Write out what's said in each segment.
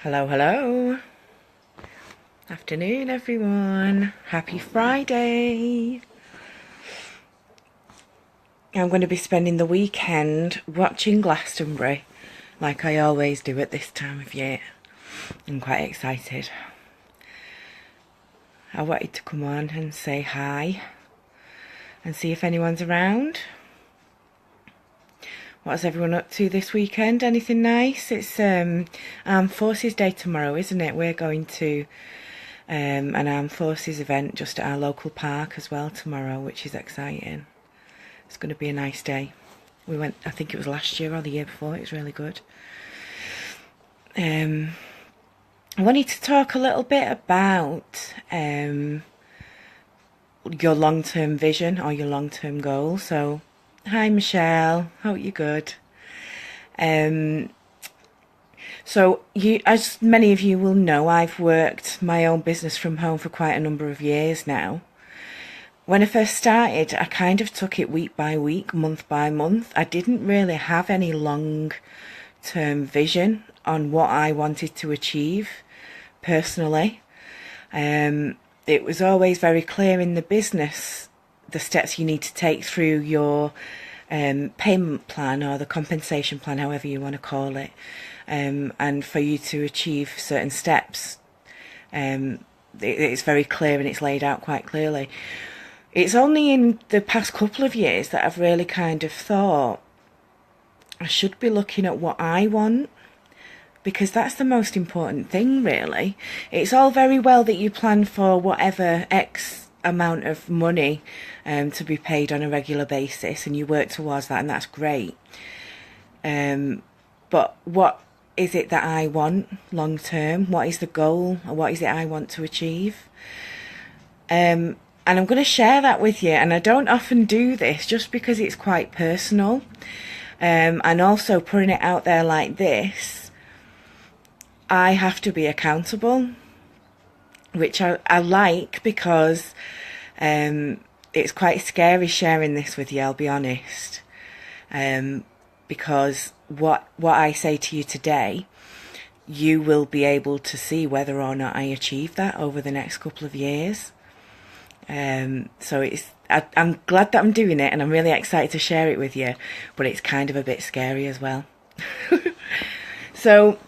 Hello, hello. Afternoon, everyone. Happy Friday. I'm going to be spending the weekend watching Glastonbury, like I always do at this time of year. I'm quite excited. I wanted to come on and say hi and see if anyone's around. What's everyone up to this weekend? Anything nice? It's Armed Forces Day tomorrow, isn't it? We're going to an Armed Forces event just at our local park as well tomorrow, which is exciting. It's going to be a nice day. We went, I think it was last year or the year before. It was really good. I wanted to talk a little bit about your long-term vision or your long-term goal. So, hi Michelle, hope you're good. So, as many of you will know, I've worked my own business from home for quite a number of years now. When I first started, I kind of took it week by week, month by month. I didn't really have any long-term vision on what I wanted to achieve personally. It was always very clear in the business the steps you need to take through your payment plan or the compensation plan, however you want to call it, and for you to achieve certain steps. It's very clear and it's laid out quite clearly. It's only in the past couple of years that I've really kind of thought I should be looking at what I want, because that's the most important thing, really. It's all very well that you plan for whatever X amount of money to be paid on a regular basis, and you work towards that, and that's great. But what is it that I want long term? What is the goal, or what is it I want to achieve? And I'm going to share that with you, and I don't often do this just because it's quite personal. And also putting it out there like this, I have to be accountable, which I like, because it's quite scary sharing this with you, I'll be honest. Because what I say to you today, you will be able to see whether or not I achieve that over the next couple of years. So I'm glad that I'm doing it, and I'm really excited to share it with you, but it's kind of a bit scary as well. So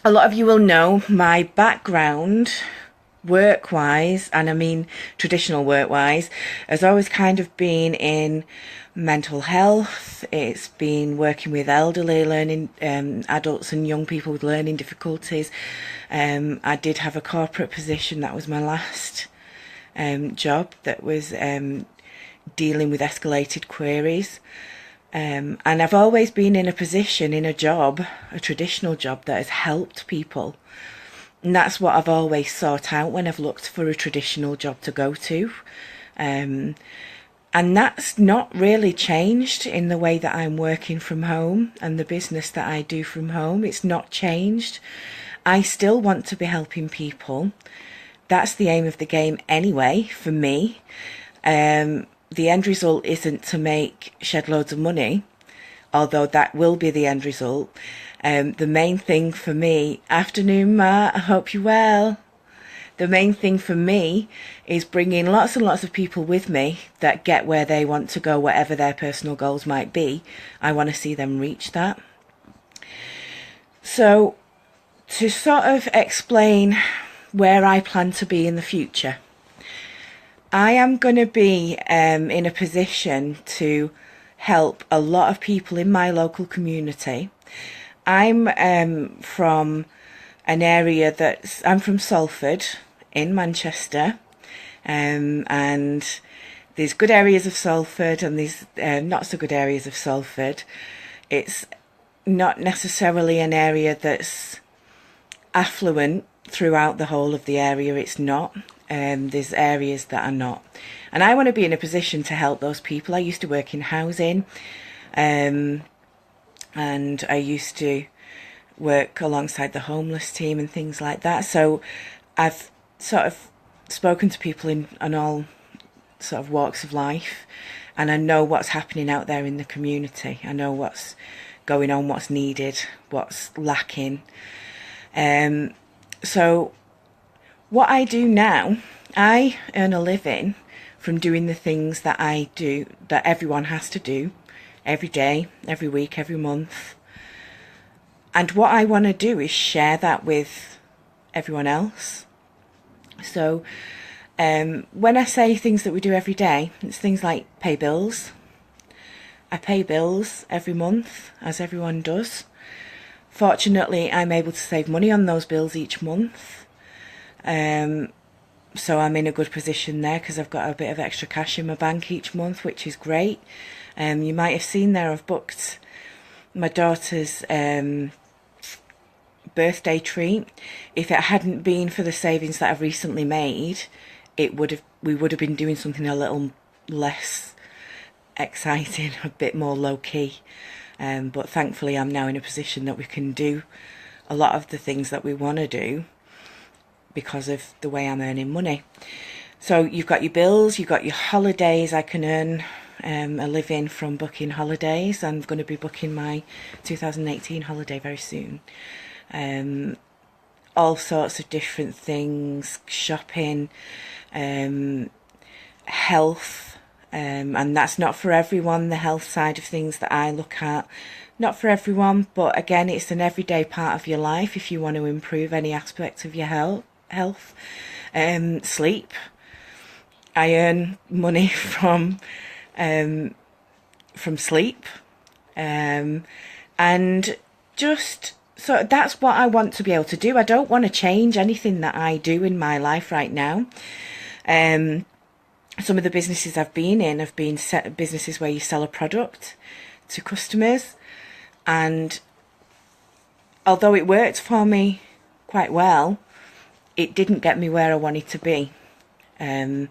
a lot of you will know my background, work-wise, and I mean traditional work-wise, has always kind of been in mental health. It's been working with elderly, learning adults and young people with learning difficulties. I did have a corporate position. That was my last job, that was dealing with escalated queries. And I've always been in a position, in a job, a traditional job, that has helped people. And that's what I've always sought out when I've looked for a traditional job to go to. And that's not really changed in the way that I'm working from home and the business that I do from home. It's not changed. I still want to be helping people. That's the aim of the game anyway, for me. The end result isn't to shed loads of money, although that will be the end result. The main thing for me, afternoon Matt, I hope you're well. The main thing for me is bringing lots and lots of people with me that get where they want to go, whatever their personal goals might be. I want to see them reach that. So, to sort of explain where I plan to be in the future, I am going to be in a position to help a lot of people in my local community. I'm from an area I'm from Salford in Manchester, and there's good areas of Salford and there's not so good areas of Salford. It's not necessarily an area that's affluent throughout the whole of the area. It's not. There's areas that are not, and I want to be in a position to help those people. I used to work in housing, and I used to work alongside the homeless team and things like that. So I've sort of spoken to people on all sort of walks of life, and I know what's happening out there in the community. I know what's going on, what's needed, what's lacking. So what I do now, I earn a living from doing the things that I do, that everyone has to do every day, every week, every month. And what I want to do is share that with everyone else. So when I say things that we do every day, it's things like pay bills. I pay bills every month, as everyone does. Fortunately, I'm able to save money on those bills each month. So I'm in a good position there because I've got a bit of extra cash in my bank each month, which is great. You might have seen there I've booked my daughter's birthday treat. If it hadn't been for the savings that I've recently made, we would have been doing something a little less exciting, a bit more low-key. But thankfully I'm now in a position that we can do a lot of the things that we want to do because of the way I'm earning money. So you've got your bills, you've got your holidays. I can earn a living from booking holidays. I'm going to be booking my 2018 holiday very soon. All sorts of different things, shopping, health, and that's not for everyone, the health side of things that I look at. Not for everyone, but again, it's an everyday part of your life if you want to improve any aspect of your health. Sleep. I earn money from sleep, and just so that's what I want to be able to do. I don't want to change anything that I do in my life right now. Some of the businesses I've been in have been businesses where you sell a product to customers, and although it worked for me quite well, it didn't get me where I wanted to be. And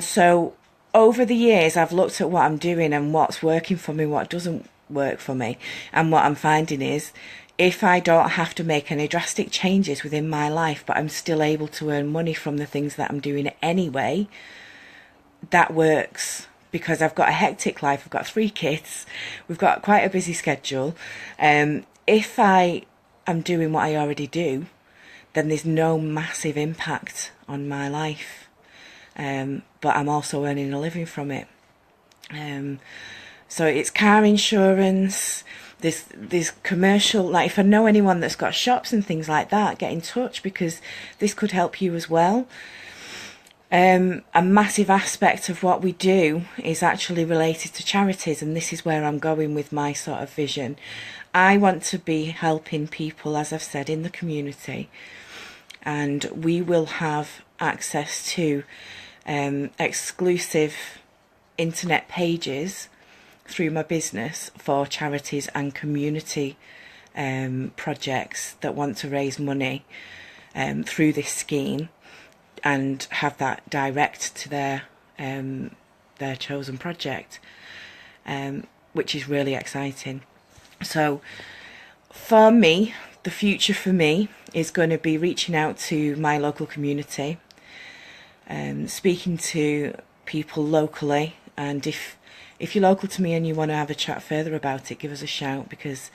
so over the years, I've looked at what I'm doing and what's working for me, what doesn't work for me. And what I'm finding is if I don't have to make any drastic changes within my life, but I'm still able to earn money from the things that I'm doing anyway, that works. Because I've got a hectic life, I've got 3 kids, we've got quite a busy schedule. If I am doing what I already do, then there's no massive impact on my life. But I'm also earning a living from it. So it's car insurance, there's commercial, like if I know anyone that's got shops and things like that, get in touch because this could help you as well. A massive aspect of what we do is actually related to charities, and this is where I'm going with my sort of vision. I want to be helping people, as I've said, in the community, and we will have access to exclusive internet pages through my business for charities and community projects that want to raise money through this scheme, and have that direct to their chosen project, which is really exciting. So for me, the future for me is going to be reaching out to my local community, speaking to people locally, and if you're local to me and you want to have a chat further about it, give us a shout, because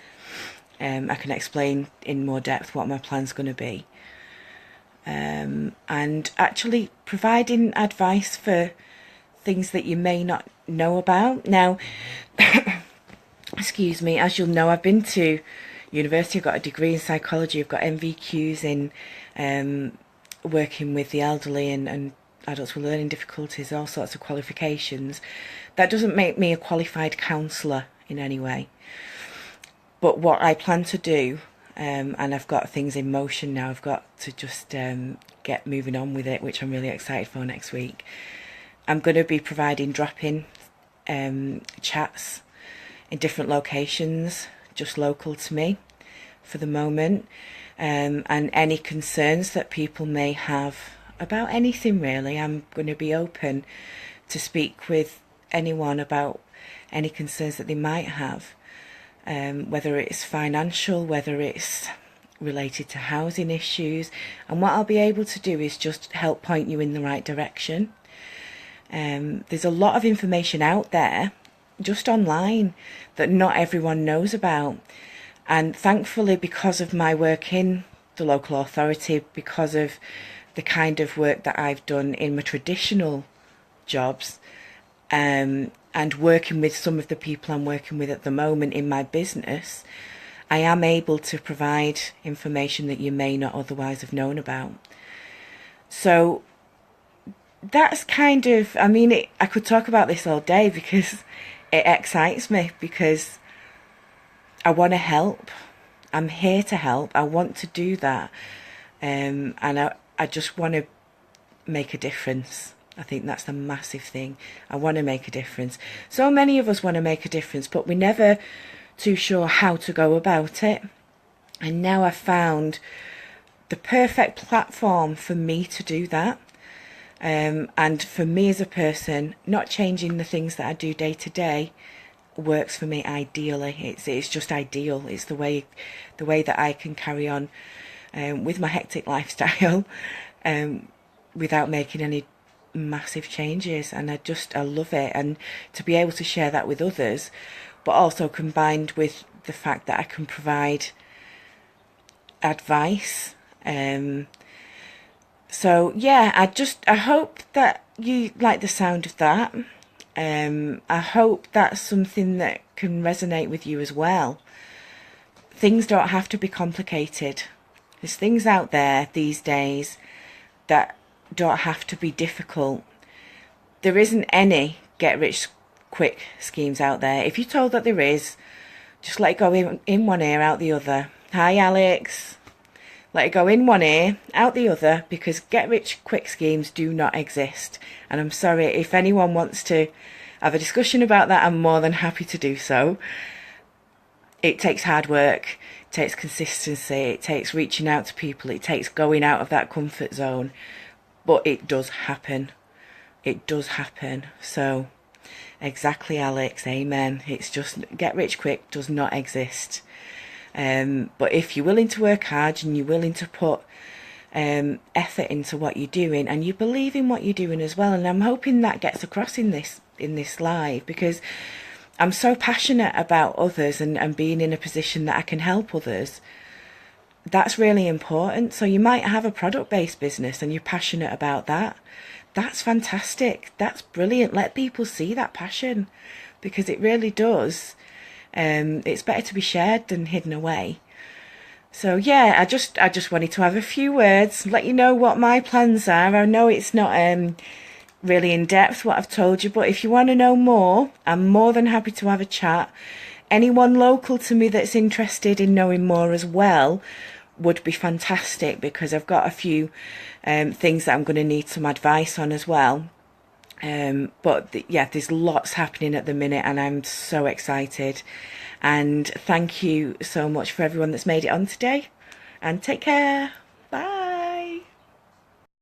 I can explain in more depth what my plan's going to be. And actually providing advice for things that you may not know about. Now, excuse me, as you'll know, I've been to university, I've got a degree in psychology, I've got MVQs in working with the elderly and adults with learning difficulties, all sorts of qualifications. That doesn't make me a qualified counsellor in any way. But what I plan to do, and I've got things in motion now, I've got to just get moving on with it, which I'm really excited for next week. I'm going to be providing drop-in chats in different locations, just local to me for the moment, and any concerns that people may have about anything really. I'm going to be open to speak with anyone about any concerns that they might have. Whether it's financial, whether it's related to housing issues, and what I'll be able to do is just help point you in the right direction. There's a lot of information out there just online that not everyone knows about, And thankfully, because of my work in the local authority, because of the kind of work that I've done in my traditional jobs, and working with some of the people I'm working with at the moment in my business, I am able to provide information that you may not otherwise have known about. So that's kind of, I mean, I could talk about this all day because it excites me, because I want to help. I'm here to help. I want to do that. And I just want to make a difference. I think that's the massive thing. I want to make a difference. So many of us want to make a difference, but we're never too sure how to go about it. And now I've found the perfect platform for me to do that. And for me as a person, not changing the things that I do day to day works for me ideally. It's just ideal. It's the way that I can carry on with my hectic lifestyle without making any massive changes. And I love it. And to be able to share that with others, but also combined with the fact that I can provide advice. So yeah, I hope that you like the sound of that. I hope that's something that can resonate with you as well. Things don't have to be complicated. There's things out there these days that don't have to be difficult. There isn't any get rich quick schemes out there. If you're told that there is, just let it go in one ear, out the other. Hi, Alex. Let it go in one ear, out the other, because get rich quick schemes do not exist. And I'm sorry, if anyone wants to have a discussion about that, I'm more than happy to do so. It takes hard work, it takes consistency, it takes reaching out to people, it takes going out of that comfort zone. But it does happen. It does happen. So, exactly, Alex, amen. It's just, get rich quick does not exist. But if you're willing to work hard and you're willing to put effort into what you're doing, and you believe in what you're doing as well, and I'm hoping that gets across in this live, because I'm so passionate about others and being in a position that I can help others. That's really important. So you might have a product-based business and you're passionate about that. That's fantastic. That's brilliant. Let people see that passion, because it really does. It's better to be shared than hidden away. So yeah, I just wanted to have a few words, let you know what my plans are. I know it's not really in depth what I've told you, but if you want to know more, I'm more than happy to have a chat. Anyone local to me that's interested in knowing more as well would be fantastic, because I've got a few things that I'm going to need some advice on as well. But yeah, there's lots happening at the minute and I'm so excited. And thank you so much for everyone that's made it on today. And take care.